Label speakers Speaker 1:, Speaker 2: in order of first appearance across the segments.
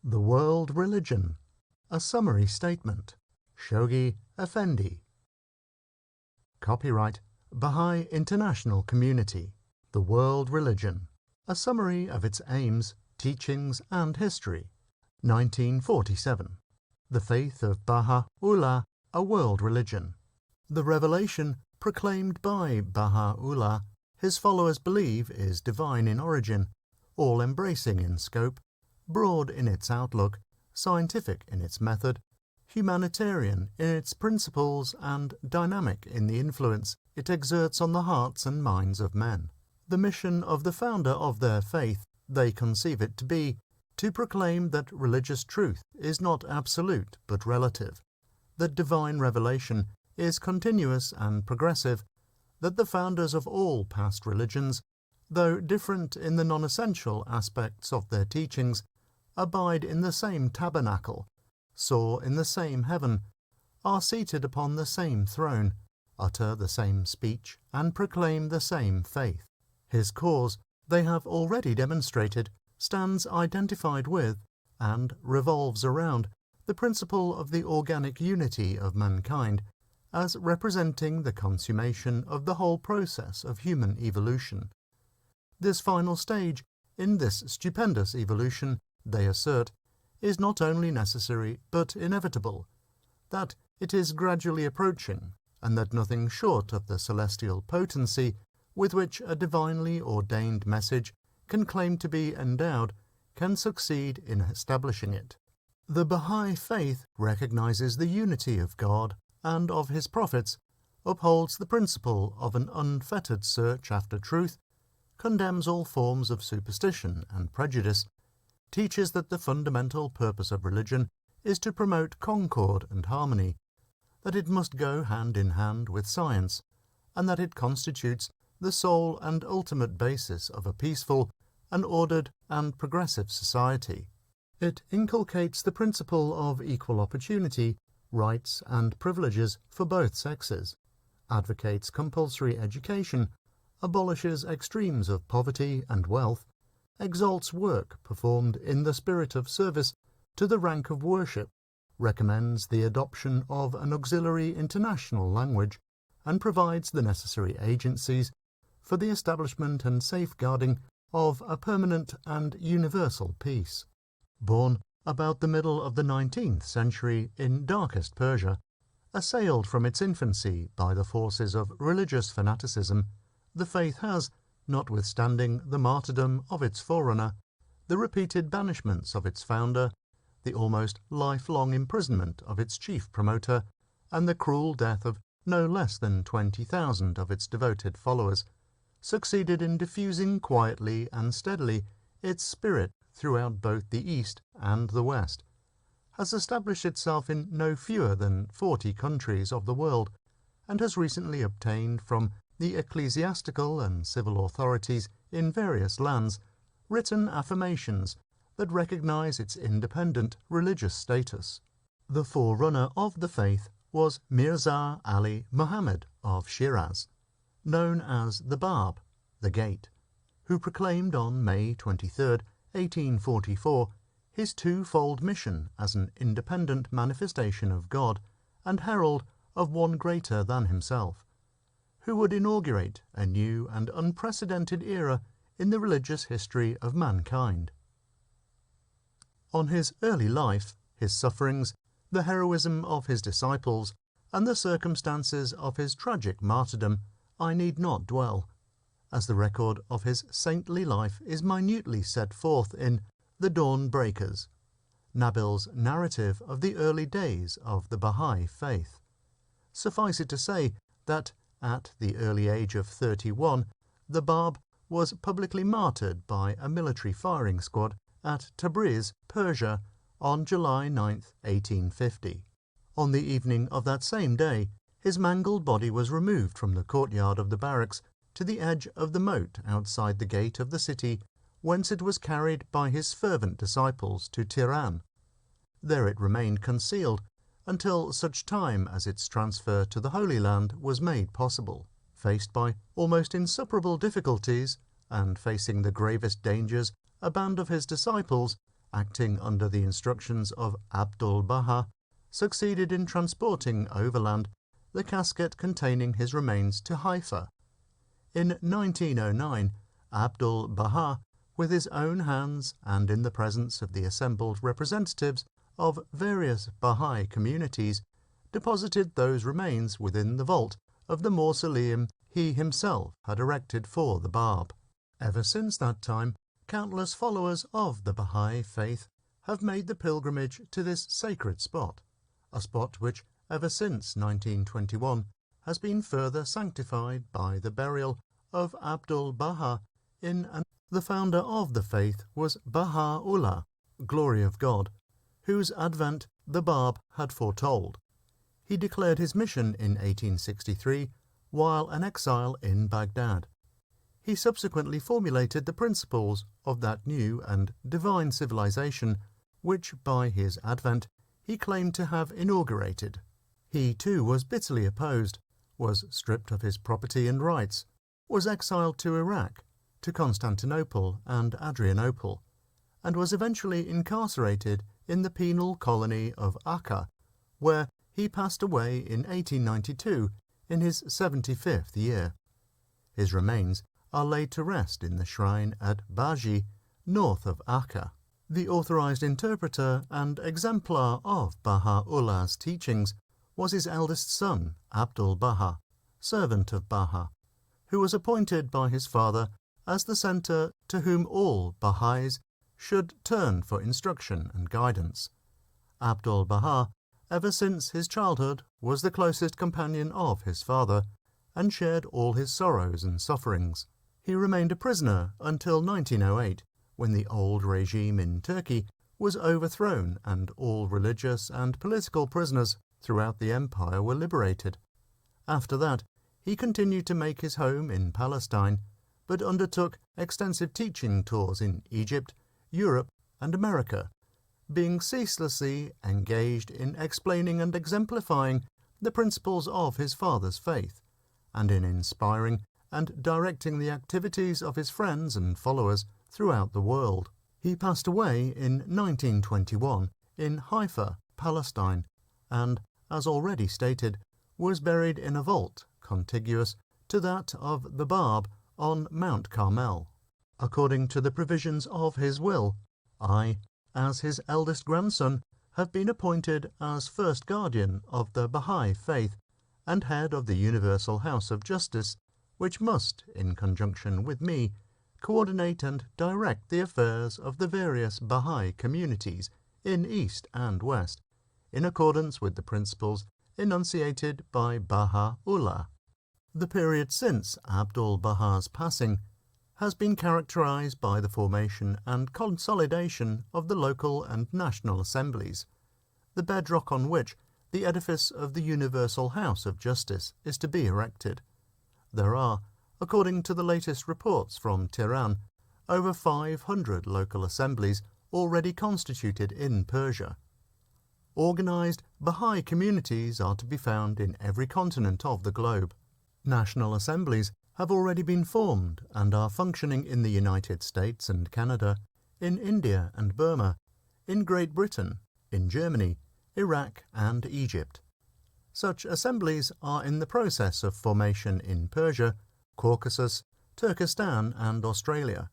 Speaker 1: The World Religion. A Summary Statement. Shoghi Effendi. Copyright Bahá'í International Community. The World Religion. A Summary of its Aims, Teachings and History. 1947. The Faith of Baha'u'llah, a World Religion. The revelation proclaimed by Baha'u'llah, his followers believe is divine in origin, all-embracing in scope, broad in its outlook, scientific in its method, humanitarian in its principles, and dynamic in the influence it exerts on the hearts and minds of men. The mission of the founder of their faith, they conceive it to be, to proclaim that religious truth is not absolute but relative, that divine revelation is continuous and progressive, that the founders of all past religions, though different in the non-essential aspects of their teachings, abide in the same tabernacle, soar in the same heaven, are seated upon the same throne, utter the same speech, and proclaim the same faith. His cause, they have already demonstrated, stands identified with, and revolves around, the principle of the organic unity of mankind, as representing the consummation of the whole process of human evolution. This final stage, in this stupendous evolution, they assert, is not only necessary but inevitable, that it is gradually approaching, and that nothing short of the celestial potency with which a divinely ordained message can claim to be endowed can succeed in establishing it. The Bahá'í faith recognizes the unity of God and of his prophets, upholds the principle of an unfettered search after truth, condemns all forms of superstition and prejudice, teaches that the fundamental purpose of religion is to promote concord and harmony, that it must go hand in hand with science, and that it constitutes the sole and ultimate basis of a peaceful, an ordered and progressive society. It inculcates the principle of equal opportunity, rights and privileges for both sexes, advocates compulsory education, abolishes extremes of poverty and wealth, exalts work performed in the spirit of service to the rank of worship, recommends the adoption of an auxiliary international language, and provides the necessary agencies for the establishment and safeguarding of a permanent and universal peace. Born about the middle of the 19th century in darkest Persia, assailed from its infancy by the forces of religious fanaticism, the faith has, notwithstanding the martyrdom of its forerunner, the repeated banishments of its founder, the almost lifelong imprisonment of its chief promoter, and the cruel death of no less than 20,000 of its devoted followers, succeeded in diffusing quietly and steadily its spirit throughout both the East and the West, has established itself in no fewer than 40 countries of the world, and has recently obtained from the ecclesiastical and civil authorities in various lands written affirmations that recognize its independent religious status. The forerunner of the faith was Mirza Ali Muhammad of Shiraz, known as the Bab, the Gate, who proclaimed on May 23, 1844, his twofold mission as an independent manifestation of God and herald of one greater than himself, who would inaugurate a new and unprecedented era in the religious history of mankind. On his early life, his sufferings, the heroism of his disciples, and the circumstances of his tragic martyrdom, I need not dwell, as the record of his saintly life is minutely set forth in The Dawn Breakers, Nabil's narrative of the early days of the Bahá'í faith. Suffice it to say that, at the early age of 31, the Bab was publicly martyred by a military firing squad at Tabriz, Persia, on July 9, 1850. On the evening of that same day, his mangled body was removed from the courtyard of the barracks to the edge of the moat outside the gate of the city, whence it was carried by his fervent disciples to Tehran. There it remained concealed until such time as its transfer to the Holy Land was made possible. Faced by almost insuperable difficulties, and facing the gravest dangers, a band of his disciples, acting under the instructions of Abdul-Baha, succeeded in transporting overland the casket containing his remains to Haifa. In 1909, Abdul-Baha, with his own hands and in the presence of the assembled representatives of various Bahá'í communities, deposited those remains within the vault of the mausoleum he himself had erected for the Bab. Ever since that time, countless followers of the Bahá'í faith have made the pilgrimage to this sacred spot, a spot which, ever since 1921, has been further sanctified by the burial of Abdul-Baha in an. The founder of the faith was Baha'u'llah, Glory of God, whose advent the Bab had foretold. He declared his mission in 1863 while an exile in Baghdad. He subsequently formulated the principles of that new and divine civilization which, by his advent, he claimed to have inaugurated. He too was bitterly opposed, was stripped of his property and rights, was exiled to Iraq, to Constantinople and Adrianople, and was eventually incarcerated in the penal colony of Akka, where he passed away in 1892 in his 75th year. His remains are laid to rest in the shrine at Baji, north of Akka. The authorized interpreter and exemplar of Baha'u'llah's teachings was his eldest son, Abdul-Baha, servant of Baha, who was appointed by his father as the center to whom all Baha'is should turn for instruction and guidance. Abdul-Baha, ever since his childhood, was the closest companion of his father, and shared all his sorrows and sufferings. He remained a prisoner until 1908, when the old regime in Turkey was overthrown and all religious and political prisoners throughout the empire were liberated. After that, he continued to make his home in Palestine, but undertook extensive teaching tours in Egypt, Europe, and America, being ceaselessly engaged in explaining and exemplifying the principles of his father's faith, and in inspiring and directing the activities of his friends and followers throughout the world. He passed away in 1921 in Haifa, Palestine, and, as already stated, was buried in a vault contiguous to that of the Bab on Mount Carmel. According to the provisions of his will, I, as his eldest grandson, have been appointed as first guardian of the Bahá'í faith and head of the Universal House of Justice, which must, in conjunction with me, coordinate and direct the affairs of the various Bahá'í communities in East and West, in accordance with the principles enunciated by Baha'u'llah. The period since Abdul-Baha's passing has been characterized by the formation and consolidation of the local and national assemblies, the bedrock on which the edifice of the Universal House of Justice is to be erected. There are, according to the latest reports from Tehran, over 500 local assemblies already constituted in Persia. Organized Bahá'í communities are to be found in every continent of the globe. National assemblies have already been formed and are functioning in the United States and Canada, in India and Burma, in Great Britain, in Germany, Iraq and Egypt. Such assemblies are in the process of formation in Persia, Caucasus, Turkestan and Australia.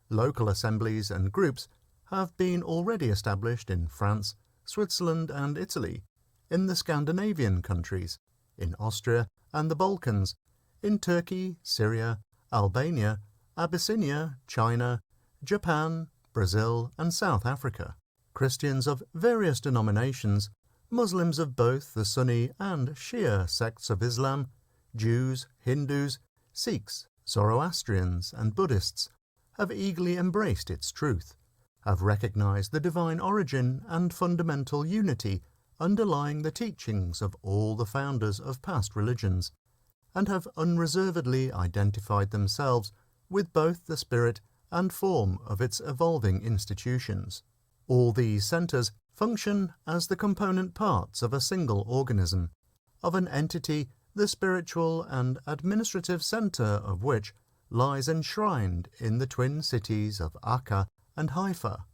Speaker 1: Local assemblies and groups have been already established in France, Switzerland and Italy, in the Scandinavian countries, in Austria and the Balkans, in Turkey, Syria, Albania, Abyssinia, China, Japan, Brazil and South Africa. Christians of various denominations, Muslims of both the Sunni and Shia sects of Islam, Jews, Hindus, Sikhs, Zoroastrians and Buddhists have eagerly embraced its truth, have recognized the divine origin and fundamental unity underlying the teachings of all the founders of past religions, and have unreservedly identified themselves with both the spirit and form of its evolving institutions. All these centers function as the component parts of a single organism, of an entity the spiritual and administrative center of which lies enshrined in the twin cities of Akka and Haifa.